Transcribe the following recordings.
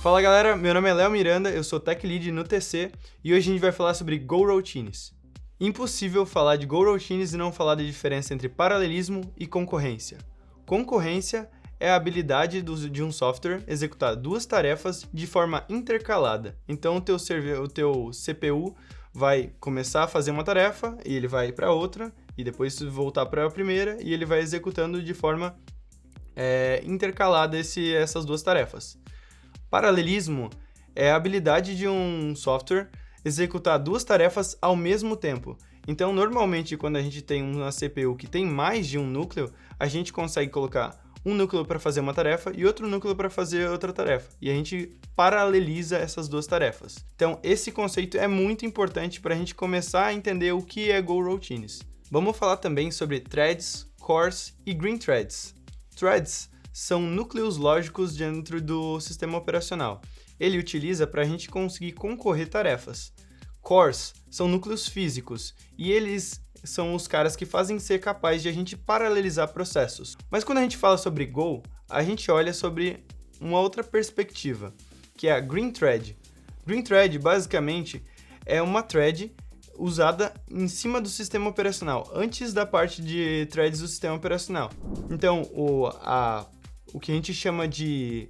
Fala galera, meu nome é Léo Miranda, eu sou Tech Lead no TC e hoje a gente vai falar sobre Go-Routines. Impossível falar de Go-Routines e não falar da diferença entre paralelismo e concorrência. Concorrência é a habilidade de um software executar duas tarefas de forma intercalada. Então o teu CPU vai começar a fazer uma tarefa e ele vai para outra e depois voltar para a primeira e ele vai executando de forma intercalada essas duas tarefas. Paralelismo é a habilidade de um software executar duas tarefas ao mesmo tempo. Então, normalmente, quando a gente tem uma CPU que tem mais de um núcleo, a gente consegue colocar um núcleo para fazer uma tarefa e outro núcleo para fazer outra tarefa. E a gente paraleliza essas duas tarefas. Então, esse conceito é muito importante para a gente começar a entender o que é Go-Routines. Vamos falar também sobre threads, cores e green threads. Threads são núcleos lógicos dentro do sistema operacional. Ele utiliza para a gente conseguir concorrer tarefas. Cores são núcleos físicos e eles são os caras que fazem ser capaz de a gente paralelizar processos. Mas quando a gente fala sobre Go, a gente olha sobre uma outra perspectiva, que é a Green Thread. Green Thread, basicamente, é uma thread usada em cima do sistema operacional, antes da parte de threads do sistema operacional. Então, o que a gente chama de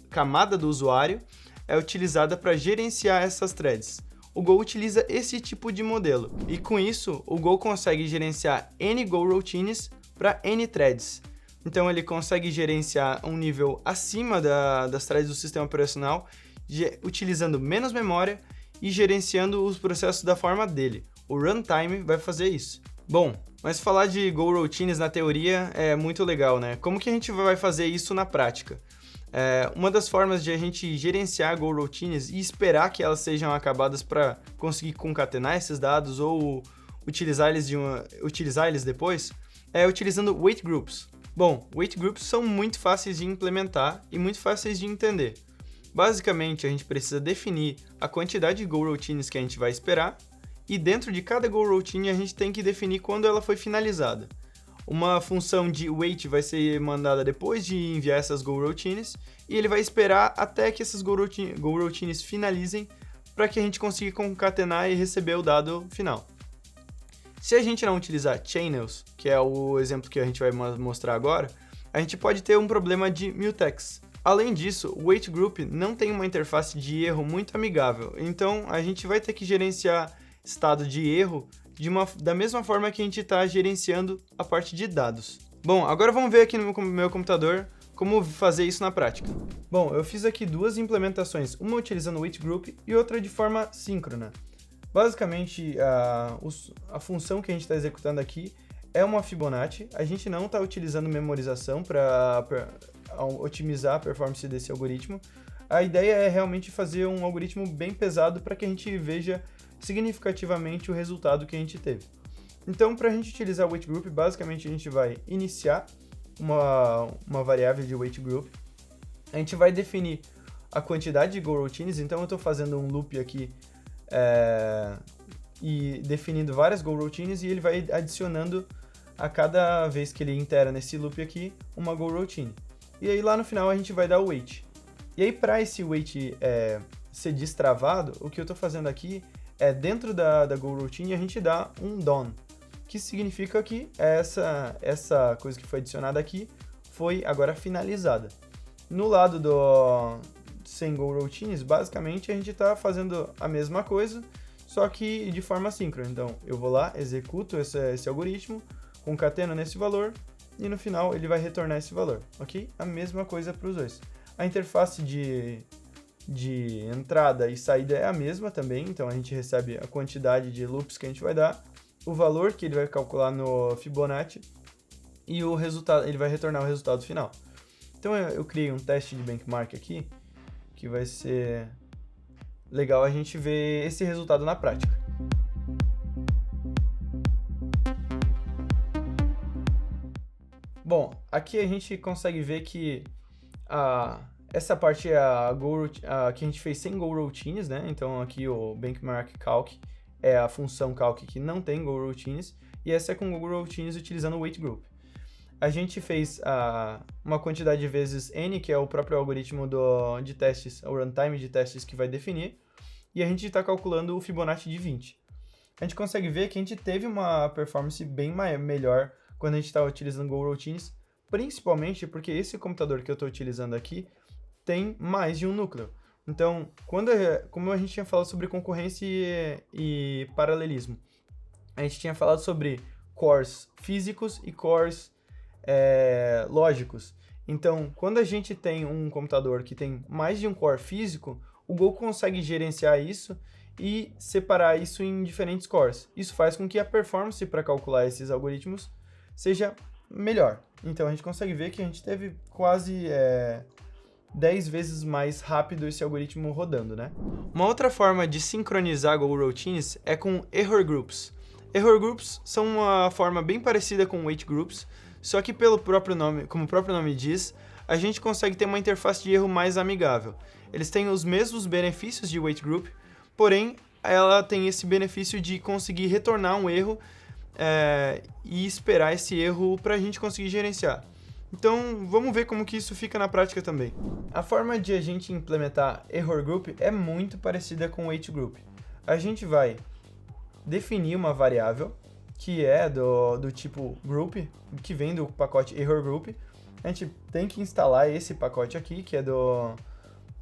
camada do usuário é utilizada para gerenciar essas threads. O Go utiliza esse tipo de modelo, e com isso, o Go consegue gerenciar N Go-Routines para N threads. Então, ele consegue gerenciar um nível acima das threads do sistema operacional, utilizando menos memória e gerenciando os processos da forma dele. O runtime vai fazer isso. Bom, mas falar de Go-Routines na teoria é muito legal, né? Como que a gente vai fazer isso na prática? Uma das formas de a gente gerenciar Go-Routines e esperar que elas sejam acabadas para conseguir concatenar esses dados ou utilizar eles depois é utilizando Wait Groups. Bom, Wait Groups são muito fáceis de implementar e muito fáceis de entender. Basicamente, a gente precisa definir a quantidade de Go-Routines que a gente vai esperar e dentro de cada Go-Routine a gente tem que definir quando ela foi finalizada. Uma função de wait vai ser mandada depois de enviar essas Go-Routines e ele vai esperar até que essas Go-Routines finalizem para que a gente consiga concatenar e receber o dado final. Se a gente não utilizar channels, que é o exemplo que a gente vai mostrar agora, a gente pode ter um problema de mutex. Além disso, o wait group não tem uma interface de erro muito amigável, então a gente vai ter que gerenciar estado de erro da mesma forma que a gente está gerenciando a parte de dados. Bom, agora vamos ver aqui no meu computador como fazer isso na prática. Bom, eu fiz aqui duas implementações, uma utilizando o wait group e outra de forma síncrona. Basicamente, a função que a gente está executando aqui é uma Fibonacci. A gente não está utilizando memorização para otimizar a performance desse algoritmo. A ideia é realmente fazer um algoritmo bem pesado para que a gente veja significativamente o resultado que a gente teve. Então, para a gente utilizar o wait group, basicamente a gente vai iniciar uma variável de wait group. A gente vai definir a quantidade de Go-Routines, então eu estou fazendo um loop aqui e definindo várias Go-Routines e ele vai adicionando a cada vez que ele itera nesse loop aqui uma Go-Routine. E aí lá no final a gente vai dar o wait. E aí para esse wait ser destravado, o que eu estou fazendo aqui dentro da Go-Routine a gente dá um done, que significa que essa coisa que foi adicionada aqui foi agora finalizada. No lado sem Go-Routines, basicamente a gente está fazendo a mesma coisa, só que de forma síncrona. Então eu vou lá, executo esse algoritmo, concateno nesse valor e no final ele vai retornar esse valor, ok? A mesma coisa para os dois. A interface de entrada e saída é a mesma também, então a gente recebe a quantidade de loops que a gente vai dar, o valor que ele vai calcular no Fibonacci e o resultado, ele vai retornar o resultado final. Então eu criei um teste de benchmark aqui, que vai ser legal a gente ver esse resultado na prática. Bom, aqui a gente consegue ver que essa parte é a que a gente fez sem Go-Routines, né? Então aqui o benchmark calc é a função calc que não tem Go-Routines, e essa é com Go-Routines utilizando o wait group. a gente fez uma quantidade de vezes n, que é o próprio algoritmo de testes, o runtime de testes que vai definir, e a gente está calculando o Fibonacci de 20. A gente consegue ver que a gente teve uma performance bem melhor quando a gente está utilizando GoRoutines, principalmente porque esse computador que eu estou utilizando aqui tem mais de um núcleo. Então, como a gente tinha falado sobre concorrência e paralelismo, a gente tinha falado sobre cores físicos e cores lógicos. Então, quando a gente tem um computador que tem mais de um core físico, o Go consegue gerenciar isso e separar isso em diferentes cores. Isso faz com que a performance para calcular esses algoritmos seja melhor. Então, a gente consegue ver que a gente teve quase 10 vezes mais rápido esse algoritmo rodando, né? Uma outra forma de sincronizar GoRoutines é com Error Groups. Error Groups são uma forma bem parecida com Wait Groups, só que como o próprio nome diz, a gente consegue ter uma interface de erro mais amigável. Eles têm os mesmos benefícios de Wait Group, porém ela tem esse benefício de conseguir retornar um erro e esperar esse erro para a gente conseguir gerenciar. Então, vamos ver como que isso fica na prática também. A forma de a gente implementar Error Group é muito parecida com Wait Group. A gente vai definir uma variável que é do tipo group, que vem do pacote Error Group. A gente tem que instalar esse pacote aqui, que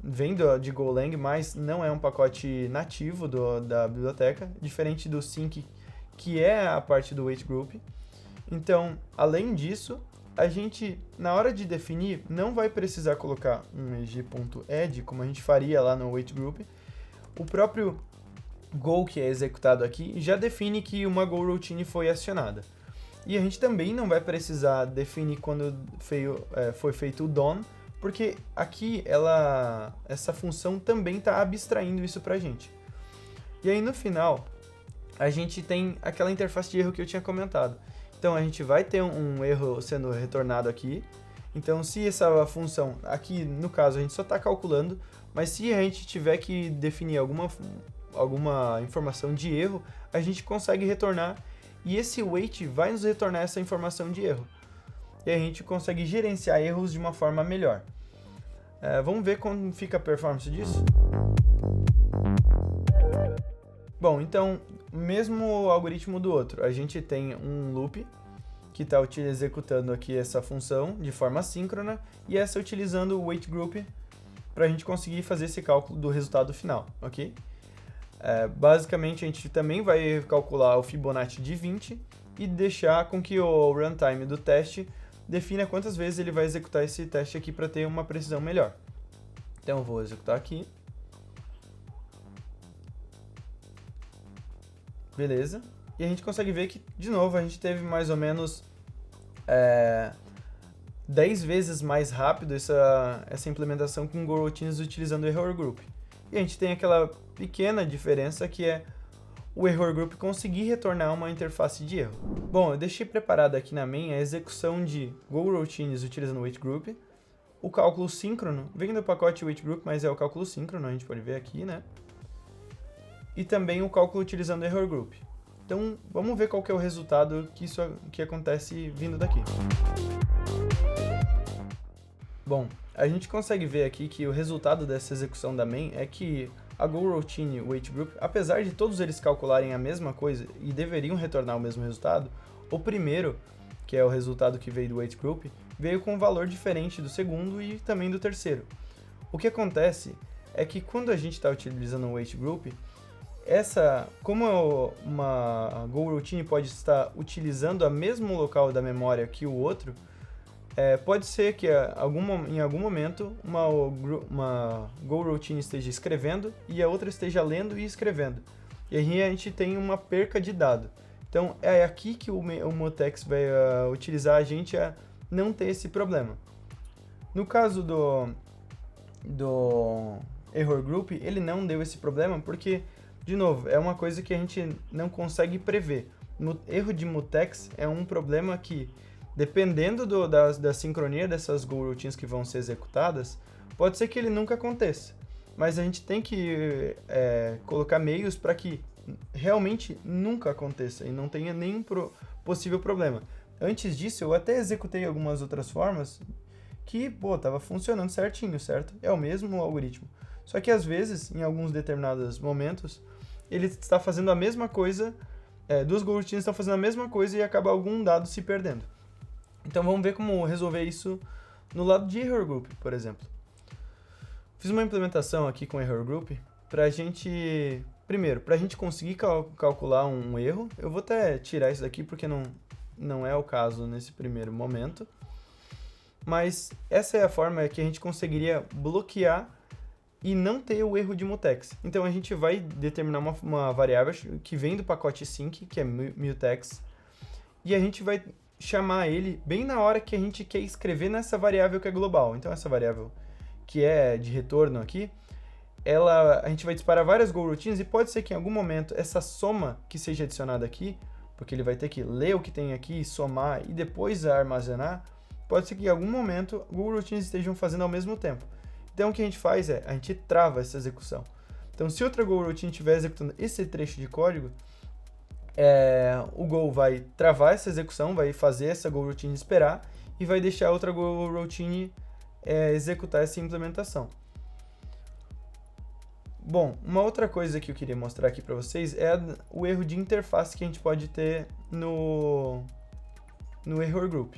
vem de Golang, mas não é um pacote nativo da biblioteca, diferente do Sync, que é a parte do Wait Group. Então, além disso, a gente, na hora de definir, não vai precisar colocar um eg.add, como a gente faria lá no Wait Group. O próprio Go que é executado aqui já define que uma GoRoutine foi acionada. E a gente também não vai precisar definir quando foi feito o done, porque aqui essa função também está abstraindo isso para a gente. E aí no final, a gente tem aquela interface de erro que eu tinha comentado. Então a gente vai ter um erro sendo retornado aqui. Então se essa função, aqui no caso a gente só está calculando, mas se a gente tiver que definir alguma informação de erro, a gente consegue retornar e esse wait vai nos retornar essa informação de erro. E a gente consegue gerenciar erros de uma forma melhor. Vamos ver como fica a performance disso? Bom, então, mesmo algoritmo do outro, a gente tem um loop que está executando aqui essa função de forma síncrona e essa utilizando o wait group para a gente conseguir fazer esse cálculo do resultado final, ok? Basicamente, a gente também vai calcular o Fibonacci de 20 e deixar com que o runtime do teste defina quantas vezes ele vai executar esse teste aqui para ter uma precisão melhor. Então, eu vou executar aqui. Beleza. E a gente consegue ver que, de novo, a gente teve mais ou menos 10 vezes mais rápido essa implementação com GoRoutines utilizando o Error Group. E a gente tem aquela pequena diferença que é o Error Group conseguir retornar uma interface de erro. Bom, eu deixei preparado aqui na main a execução de GoRoutines utilizando o Wait Group. O cálculo síncrono vem do pacote Wait Group, mas é o cálculo síncrono, a gente pode ver aqui, né? E também o cálculo utilizando o Error Group. Então, vamos ver qual que é o resultado que acontece vindo daqui. Bom, a gente consegue ver aqui que o resultado dessa execução da main é que a GoRoutine e o Wait Group, apesar de todos eles calcularem a mesma coisa e deveriam retornar o mesmo resultado, o primeiro, que é o resultado que veio do Wait Group, veio com um valor diferente do segundo e também do terceiro. O que acontece é que quando a gente está utilizando o Wait Group, como uma GoRoutine pode estar utilizando o mesmo local da memória que o outro, pode ser que em algum momento uma GoRoutine esteja escrevendo e a outra esteja lendo e escrevendo. E aí a gente tem uma perca de dado. Então é aqui que o Mutex vai utilizar a gente a não ter esse problema. No caso do Error Group, ele não deu esse problema porque, de novo, é uma coisa que a gente não consegue prever. No erro de mutex é um problema que, dependendo da sincronia dessas GoRoutines que vão ser executadas, pode ser que ele nunca aconteça. Mas a gente tem que colocar meios para que realmente nunca aconteça e não tenha nenhum possível problema. Antes disso, eu até executei algumas outras formas que, tava funcionando certinho, certo? É o mesmo algoritmo. Só que às vezes, em alguns determinados momentos, ele está fazendo a mesma coisa, duas coroutines estão fazendo a mesma coisa e acaba algum dado se perdendo. Então vamos ver como resolver isso no lado de error group, por exemplo. Fiz uma implementação aqui com error group para a gente, primeiro, para a gente conseguir calcular um erro. Eu vou até tirar isso daqui porque não é o caso nesse primeiro momento. Mas essa é a forma que a gente conseguiria bloquear e não ter o erro de mutex. Então a gente vai determinar uma variável que vem do pacote sync, que é mutex, e a gente vai chamar ele bem na hora que a gente quer escrever nessa variável que é global. Então essa variável que é de retorno aqui, a gente vai disparar várias goroutines e pode ser que em algum momento essa soma que seja adicionada aqui, porque ele vai ter que ler o que tem aqui, somar e depois armazenar, pode ser que em algum momento goroutines estejam fazendo ao mesmo tempo. Então o que a gente faz a gente trava essa execução. Então se outra goroutine estiver executando esse trecho de código, o Go vai travar essa execução, vai fazer essa goroutine esperar e vai deixar outra goroutine executar essa implementação. Bom, uma outra coisa que eu queria mostrar aqui para vocês é o erro de interface que a gente pode ter no error group.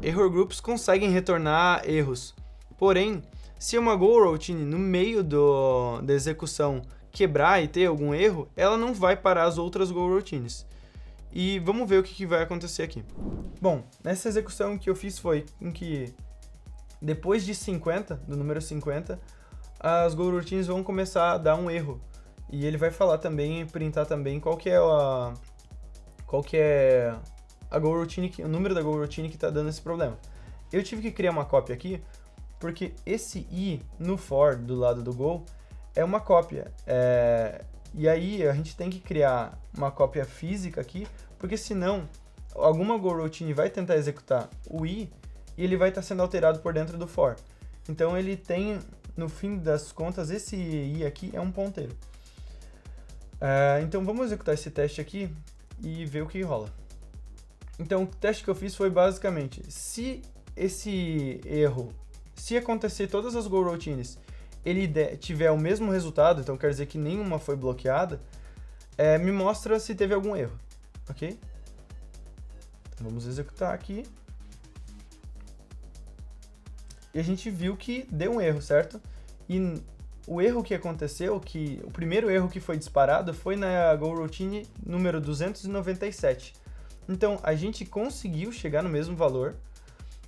Error groups conseguem retornar erros, porém, se uma goroutine no meio da execução quebrar e ter algum erro, ela não vai parar as outras goroutines. E vamos ver o que vai acontecer aqui. Bom, nessa execução que eu fiz foi em que depois de 50, do número 50, as goroutines vão começar a dar um erro. E ele vai falar também, printar também qual que é a goroutine, o número da goroutine que está dando esse problema. Eu tive que criar uma cópia aqui, porque esse i no for do lado do Go é uma cópia. E aí a gente tem que criar uma cópia física aqui, porque senão alguma goroutine vai tentar executar o i e ele vai estar sendo alterado por dentro do for. Então ele tem, no fim das contas, esse i aqui é um ponteiro. Então vamos executar esse teste aqui e ver o que rola. Então o teste que eu fiz foi basicamente, se esse erro, se acontecer todas as goroutines, ele tiver o mesmo resultado, então quer dizer que nenhuma foi bloqueada, me mostra se teve algum erro, ok? Então, vamos executar aqui. E a gente viu que deu um erro, certo? E o erro que aconteceu, o primeiro erro que foi disparado foi na goroutine número 297. Então, a gente conseguiu chegar no mesmo valor,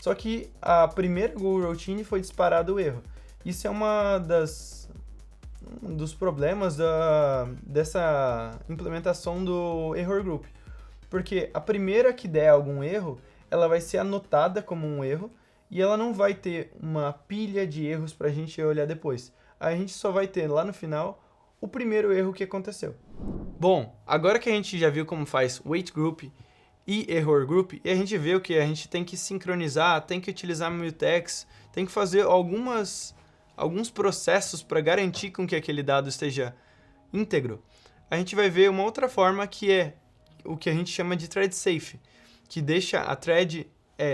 só que a primeira goroutine foi disparado o erro. Isso é um dos problemas dessa implementação do error group. Porque a primeira que der algum erro, ela vai ser anotada como um erro e ela não vai ter uma pilha de erros para a gente olhar depois. A gente só vai ter lá no final o primeiro erro que aconteceu. Bom, agora que a gente já viu como faz wait group e error group, e a gente vê o que a gente tem que sincronizar, tem que utilizar mutex, tem que fazer alguns processos para garantir com que aquele dado esteja íntegro, a gente vai ver uma outra forma que é o que a gente chama de thread safe, que deixa a thread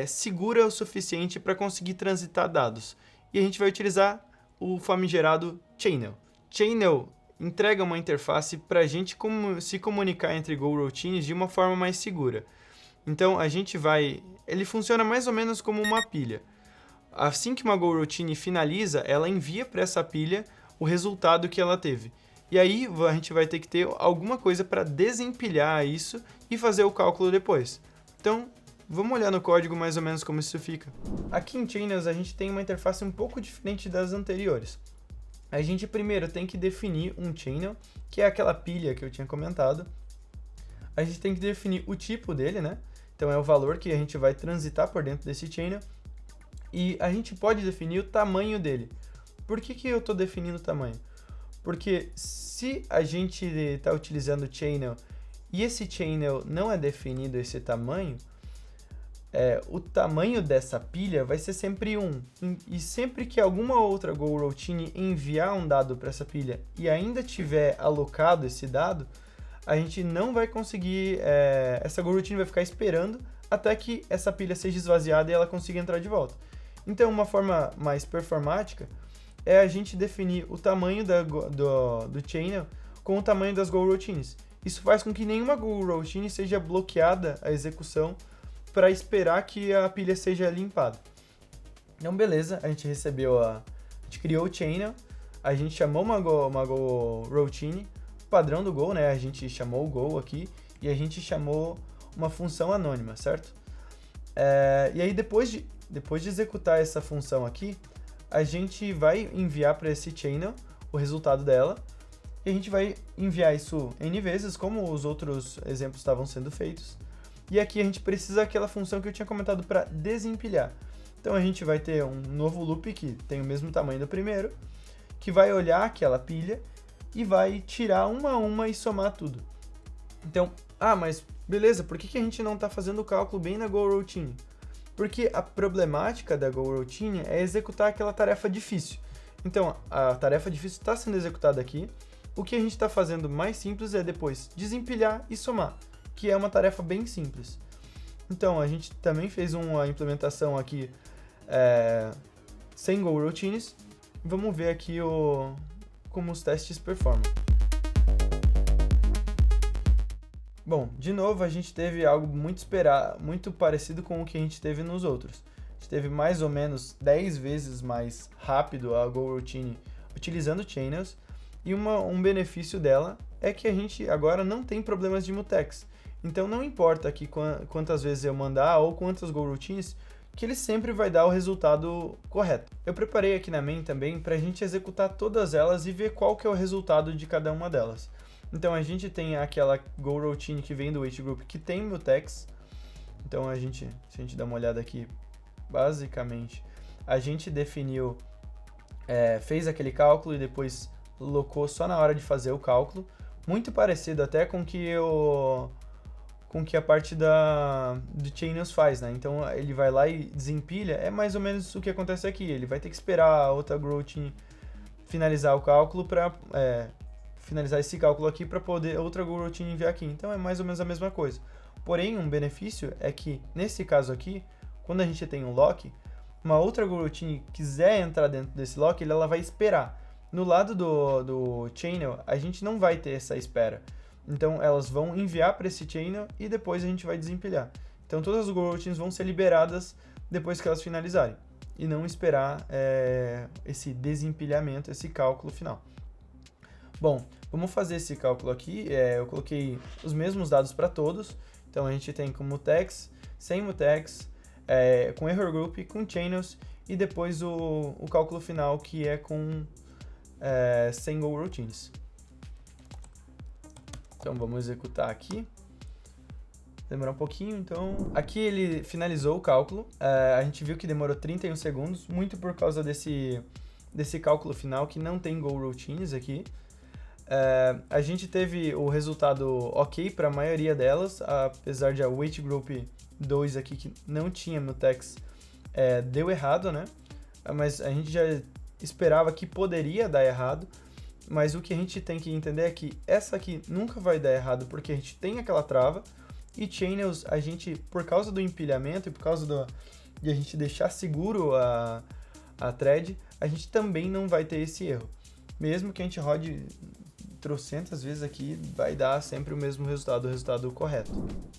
segura o suficiente para conseguir transitar dados. E a gente vai utilizar o famigerado channel. Channel entrega uma interface para a gente se comunicar entre goroutines de uma forma mais segura. Então ele funciona mais ou menos como uma pilha. Assim que uma goroutine finaliza, ela envia para essa pilha o resultado que ela teve. E aí a gente vai ter que ter alguma coisa para desempilhar isso e fazer o cálculo depois. Então, vamos olhar no código mais ou menos como isso fica. Aqui em Channels a gente tem uma interface um pouco diferente das anteriores. A gente primeiro tem que definir um channel, que é aquela pilha que eu tinha comentado. A gente tem que definir o tipo dele, né? Então é o valor que a gente vai transitar por dentro desse channel. E a gente pode definir o tamanho dele. Por que eu estou definindo o tamanho? Porque se a gente está utilizando channel e esse channel não é definido esse tamanho, o tamanho dessa pilha vai ser sempre 1. E sempre que alguma outra goroutine enviar um dado para essa pilha e ainda tiver alocado esse dado, a gente não vai conseguir, essa goroutine vai ficar esperando até que essa pilha seja esvaziada e ela consiga entrar de volta. Então, uma forma mais performática é a gente definir o tamanho do channel com o tamanho das go-routines. Isso faz com que nenhuma go-routine seja bloqueada a execução para esperar que a pilha seja limpada. Então, beleza, a gente criou o channel, a gente chamou uma go-routine, padrão do Go, né? A gente chamou o Go aqui e a gente chamou uma função anônima, certo? E aí, depois de executar essa função aqui, a gente vai enviar para esse channel o resultado dela, e a gente vai enviar isso N vezes, como os outros exemplos estavam sendo feitos. E aqui a gente precisa daquela função que eu tinha comentado para desempilhar. Então a gente vai ter um novo loop que tem o mesmo tamanho do primeiro, que vai olhar aquela pilha e vai tirar uma a uma e somar tudo. Então, mas beleza, por que a gente não está fazendo o cálculo bem na GoRoutine? Porque a problemática da GoRoutine é executar aquela tarefa difícil. Então, a tarefa difícil está sendo executada aqui. O que a gente está fazendo mais simples é depois desempilhar e somar, que é uma tarefa bem simples. Então, a gente também fez uma implementação aqui sem GoRoutines. Vamos ver aqui como os testes performam. Bom, de novo a gente teve algo muito parecido com o que a gente teve nos outros. A gente teve mais ou menos 10 vezes mais rápido a GoRoutine utilizando channels, e um benefício dela é que a gente agora não tem problemas de mutex. Então não importa aqui quantas vezes eu mandar ou quantas GoRoutines, que ele sempre vai dar o resultado correto. Eu preparei aqui na main também para a gente executar todas elas e ver qual que é o resultado de cada uma delas. Então a gente tem aquela GoRoutine que vem do WaitGroup que tem mutex. Então se a gente dá uma olhada aqui, basicamente a gente definiu, fez aquele cálculo e depois locou só na hora de fazer o cálculo, muito parecido até com que a parte do channels faz, né? Então ele vai lá e desempilha, é mais ou menos o que acontece aqui. Ele vai ter que esperar a outra GoRoutine finalizar o cálculo finalizar esse cálculo aqui para poder outra GoRoutine enviar aqui. Então é mais ou menos a mesma coisa. Porém, um benefício é que nesse caso aqui, quando a gente tem um lock, uma outra GoRoutine quiser entrar dentro desse lock, ela vai esperar. No lado do channel, a gente não vai ter essa espera. Então elas vão enviar para esse channel e depois a gente vai desempilhar. Então todas as GoRoutines vão ser liberadas depois que elas finalizarem. E não esperar esse desempilhamento, esse cálculo final. Bom, vamos fazer esse cálculo aqui. Eu coloquei os mesmos dados para todos. Então a gente tem com mutex, sem mutex, com error group, com channels e depois o cálculo final que é com sem GoRoutines. Então vamos executar aqui. Demorar um pouquinho, então... Aqui ele finalizou o cálculo. A gente viu que demorou 31 segundos, muito por causa desse cálculo final que não tem GoRoutines aqui. A gente teve o resultado ok para a maioria delas, apesar de a WaitGroup 2 aqui, que não tinha mutex, deu errado, né? Mas a gente já esperava que poderia dar errado, mas o que a gente tem que entender é que essa aqui nunca vai dar errado, porque a gente tem aquela trava, e channels, a gente, por causa do empilhamento e por causa de a gente deixar seguro a thread, a gente também não vai ter esse erro. Mesmo que a gente rode trocentas vezes aqui, vai dar sempre o mesmo resultado, o resultado correto.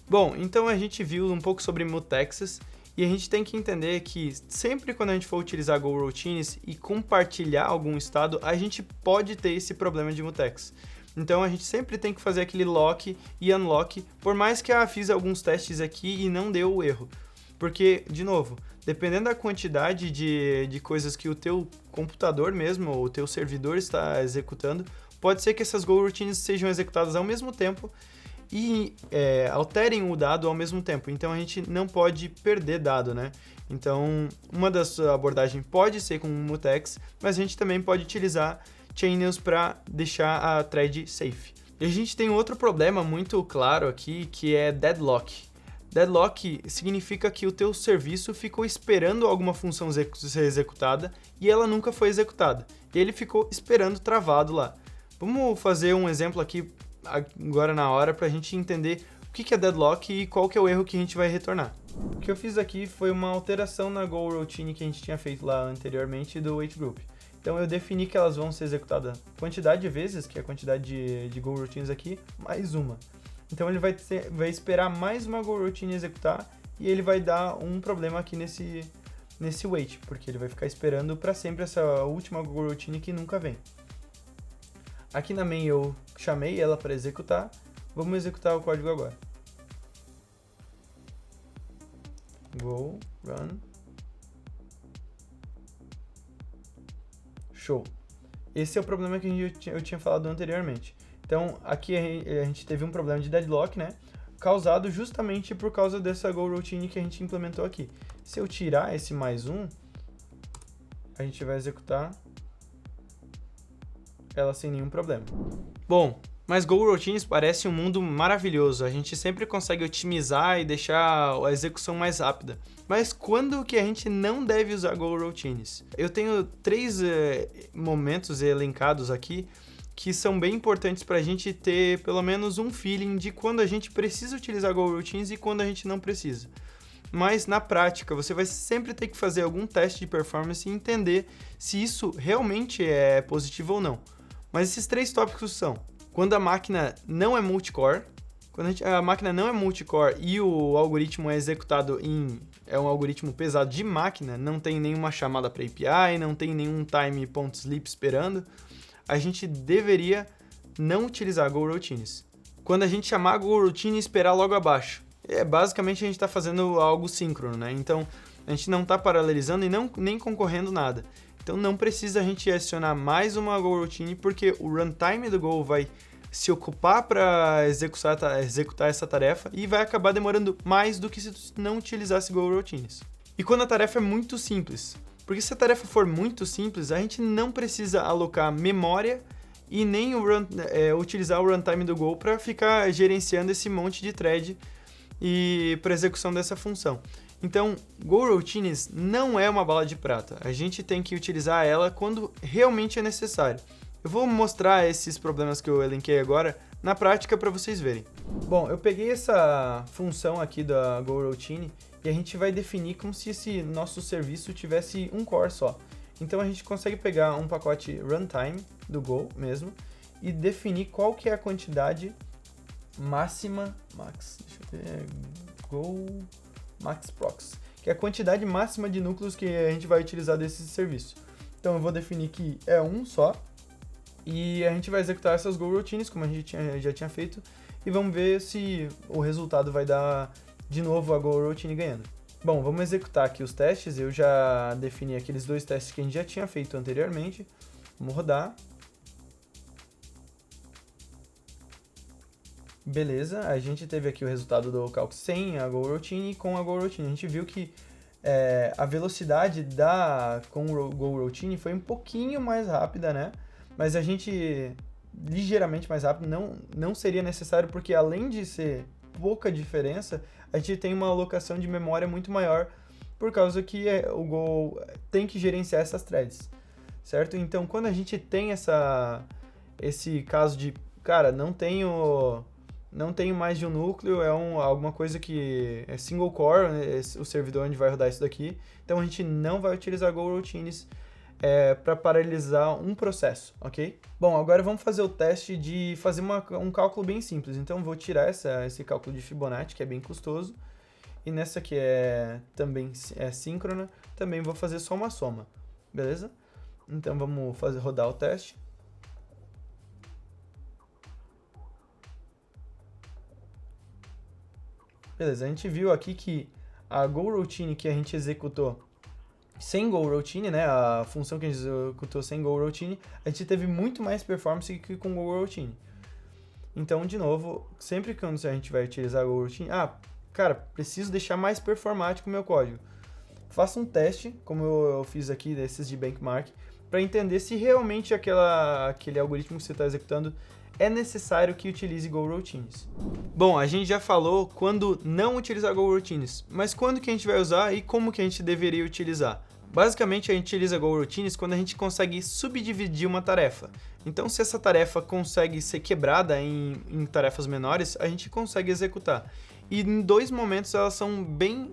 Bom, então a gente viu um pouco sobre mutexes, e a gente tem que entender que sempre quando a gente for utilizar GoRoutines e compartilhar algum estado, a gente pode ter esse problema de mutex. Então a gente sempre tem que fazer aquele lock e unlock, por mais que fiz alguns testes aqui e não deu o erro. Porque, de novo, dependendo da quantidade de coisas que o teu computador mesmo, ou o teu servidor está executando, pode ser que essas GoRoutines sejam executadas ao mesmo tempo e alterem o dado ao mesmo tempo. Então a gente não pode perder dado, né? Então uma das abordagens pode ser com mutex, mas a gente também pode utilizar channels para deixar a thread safe. E a gente tem outro problema muito claro aqui, que é deadlock. Deadlock significa que o teu serviço ficou esperando alguma função ser executada e ela nunca foi executada. E ele ficou esperando travado lá. Vamos fazer um exemplo aqui agora na hora para a gente entender o que é deadlock e qual que é o erro que a gente vai retornar. O que eu fiz aqui foi uma alteração na GoRoutine que a gente tinha feito lá anteriormente do wait group. Então eu defini que elas vão ser executadas quantidade de vezes, que é a quantidade de GoRoutines aqui, mais uma. Então ele vai esperar mais uma GoRoutine executar e ele vai dar um problema aqui nesse wait, porque ele vai ficar esperando para sempre essa última GoRoutine que nunca vem. Aqui na main eu chamei ela para executar, vamos executar o código agora. Go, run. Show. Esse é o problema que eu tinha falado anteriormente. Então, aqui a gente teve um problema de deadlock, né? Causado justamente por causa dessa GoRoutine que a gente implementou aqui. Se eu tirar esse mais um, a gente vai executar ela sem nenhum problema. Bom, mas GoRoutines parece um mundo maravilhoso. A gente sempre consegue otimizar e deixar a execução mais rápida. Mas quando que a gente não deve usar GoRoutines? Eu tenho 3 momentos elencados aqui que são bem importantes para a gente ter pelo menos um feeling de quando a gente precisa utilizar GoRoutines e quando a gente não precisa. Mas na prática, você vai sempre ter que fazer algum teste de performance e entender se isso realmente é positivo ou não. Mas esses 3 tópicos são: quando a máquina não é multicore, quando a máquina não é multicore e o algoritmo é executado é um algoritmo pesado de máquina, não tem nenhuma chamada para API, não tem nenhum time.sleep esperando, a gente deveria não utilizar GoRoutines. Quando a gente chamar a GoRoutine e esperar logo abaixo, basicamente a gente está fazendo algo síncrono, né? Então a gente não está paralelizando e nem concorrendo nada. Então não precisa a gente adicionar mais uma GoRoutine, porque o runtime do Go vai se ocupar para executar essa tarefa e vai acabar demorando mais do que se não utilizasse GoRoutines. E quando a tarefa é muito simples, porque se a tarefa for muito simples, a gente não precisa alocar memória e nem utilizar o runtime do Go para ficar gerenciando esse monte de thread e para execução dessa função. Então, GoRoutines não é uma bala de prata. A gente tem que utilizar ela quando realmente é necessário. Eu vou mostrar esses problemas que eu elenquei agora na prática para vocês verem. Bom, eu peguei essa função aqui da GoRoutine e a gente vai definir como se esse nosso serviço tivesse um core só. Então a gente consegue pegar um pacote runtime do Go mesmo e definir qual que é a quantidade máxima, deixa eu ver, Go max prox, que é a quantidade máxima de núcleos que a gente vai utilizar desse serviço. Então eu vou definir que é um só e a gente vai executar essas GoRoutines como a gente já tinha feito e vamos ver se o resultado vai dar de novo a GoRoutine ganhando. Bom, vamos executar aqui os testes. Eu já defini aqueles 2 testes que a gente já tinha feito anteriormente. Vamos rodar. Beleza, a gente teve aqui o resultado do calc sem a GoRoutine e com a GoRoutine. A gente viu que a velocidade com o GoRoutine foi um pouquinho mais rápida, né? Mas a gente, ligeiramente mais rápido, não seria necessário, porque além de ser pouca diferença, a gente tem uma alocação de memória muito maior, por causa que o Go tem que gerenciar essas threads, certo? Então, quando a gente tem esse caso de, cara, não tenho mais de um núcleo, alguma coisa que é single core, né, o servidor onde vai rodar isso daqui, então a gente não vai utilizar GoRoutines para paralelizar um processo, ok? Bom, agora vamos fazer o teste de fazer um cálculo bem simples. Então, vou tirar esse cálculo de Fibonacci, que é bem custoso, e nessa que também é síncrona, também vou fazer só uma soma, beleza? Então, vamos rodar o teste. Beleza, a gente viu aqui que a GoRoutine que a gente executou sem GoRoutine, né, a função que a gente executou sem GoRoutine, a gente teve muito mais performance que com GoRoutine. Então, de novo, sempre que a gente vai utilizar a GoRoutine, cara, preciso deixar mais performático o meu código. Faça um teste, como eu fiz aqui, desses de benchmark, para entender se realmente aquele algoritmo que você está executando é necessário que utilize GoRoutines. Bom, a gente já falou quando não utilizar GoRoutines, mas quando que a gente vai usar e como que a gente deveria utilizar? Basicamente, a gente utiliza GoRoutines quando a gente consegue subdividir uma tarefa. Então, se essa tarefa consegue ser quebrada em tarefas menores, a gente consegue executar. E em 2 momentos elas são bem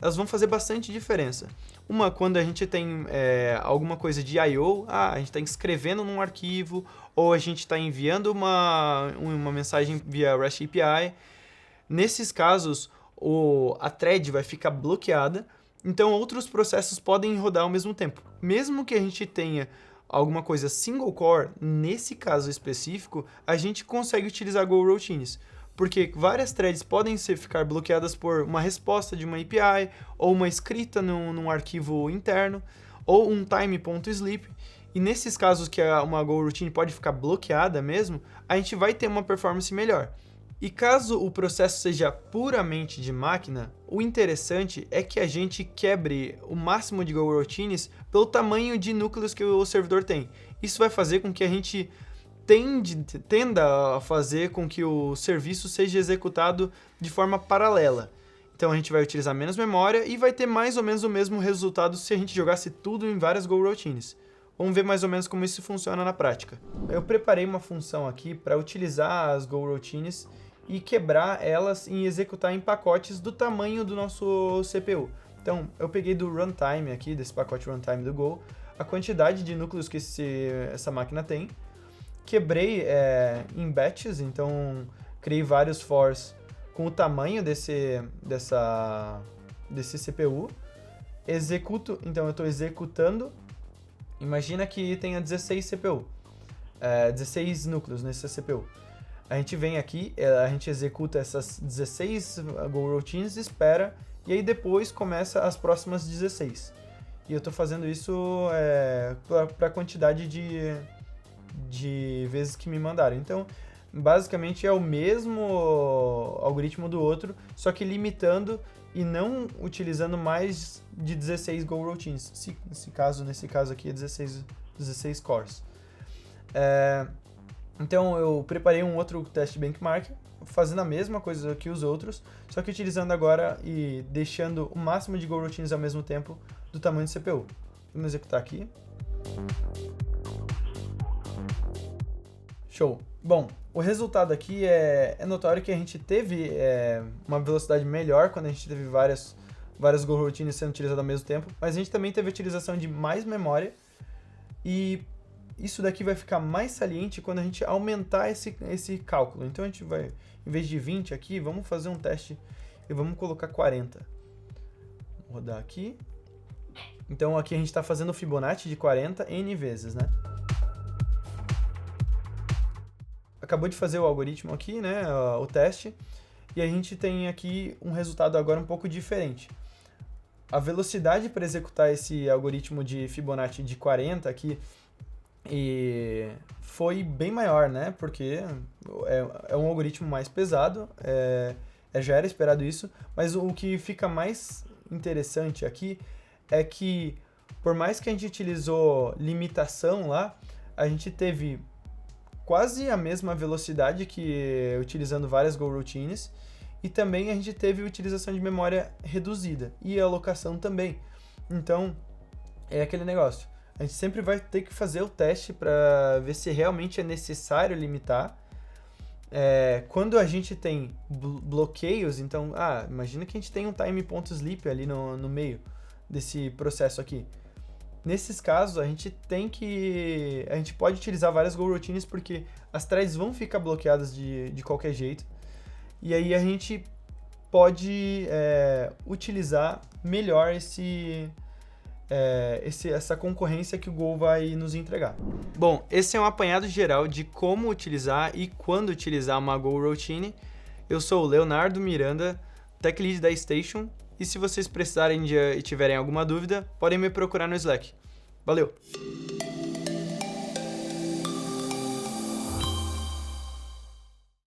elas vão fazer bastante diferença. Uma, quando a gente tem alguma coisa de I/O, a gente está escrevendo num arquivo, ou a gente está enviando uma mensagem via REST API. Nesses casos, a thread vai ficar bloqueada, então outros processos podem rodar ao mesmo tempo. Mesmo que a gente tenha alguma coisa single core, nesse caso específico, a gente consegue utilizar Go Routines, porque várias threads podem ficar bloqueadas por uma resposta de uma API, ou uma escrita num arquivo interno, ou um time.sleep, e nesses casos que uma Go Routine pode ficar bloqueada mesmo, a gente vai ter uma performance melhor. E caso o processo seja puramente de máquina, o interessante é que a gente quebre o máximo de Go Routines pelo tamanho de núcleos que o servidor tem. Isso vai fazer com que a gente tenda a fazer com que o serviço seja executado de forma paralela. Então a gente vai utilizar menos memória e vai ter mais ou menos o mesmo resultado se a gente jogasse tudo em várias Go Routines. Vamos ver mais ou menos como isso funciona na prática. Eu preparei uma função aqui para utilizar as Go Routines e quebrar elas e executar em pacotes do tamanho do nosso CPU. Então, eu peguei do runtime aqui, desse pacote runtime do Go, a quantidade de núcleos que essa máquina tem, quebrei em batches, então criei vários fors com o tamanho desse CPU, executo, então eu estou executando, imagina que tenha 16 CPU, 16 núcleos nesse CPU. A gente vem aqui, a gente executa essas 16 Go Routines, espera, e aí depois começa as próximas 16. E eu estou fazendo isso para a quantidade de vezes que me mandaram. Então, basicamente é o mesmo algoritmo do outro, só que limitando e não utilizando mais de 16 Go Routines. Nesse caso aqui é 16 cores. Então eu preparei um outro teste benchmark, fazendo a mesma coisa que os outros, só que utilizando agora e deixando o máximo de Go Routines ao mesmo tempo do tamanho do CPU. Vamos executar aqui. Show! Bom, o resultado aqui é notório que a gente teve uma velocidade melhor quando a gente teve várias Go Routines sendo utilizadas ao mesmo tempo, mas a gente também teve a utilização de mais memória e isso daqui vai ficar mais saliente quando a gente aumentar esse cálculo. Então a gente vai, em vez de 20 aqui, vamos fazer um teste e vamos colocar 40. Vou rodar aqui. Então aqui a gente está fazendo o Fibonacci de 40 N vezes, né? Acabou de fazer o algoritmo aqui, né, o teste, e a gente tem aqui um resultado agora um pouco diferente. A velocidade para executar esse algoritmo de Fibonacci de 40 aqui foi bem maior, né, porque é um algoritmo mais pesado, já era esperado isso, mas o que fica mais interessante aqui é que, por mais que a gente utilizou limitação lá, a gente teve quase a mesma velocidade que utilizando várias Go Routines, e também a gente teve utilização de memória reduzida, e a alocação também. Então, é aquele negócio. A gente sempre vai ter que fazer o teste para ver se realmente é necessário limitar. Quando a gente tem bloqueios, então, imagina que a gente tem um time.sleep ali no meio desse processo aqui. Nesses casos, a gente pode utilizar várias Go Routines porque as threads vão ficar bloqueadas de qualquer jeito. E aí a gente pode utilizar melhor essa concorrência que o Go vai nos entregar. Bom, esse é um apanhado geral de como utilizar e quando utilizar uma Go Routine. Eu sou o Leonardo Miranda, Tech Lead da Station, e se vocês precisarem e tiverem alguma dúvida, podem me procurar no Slack. Valeu!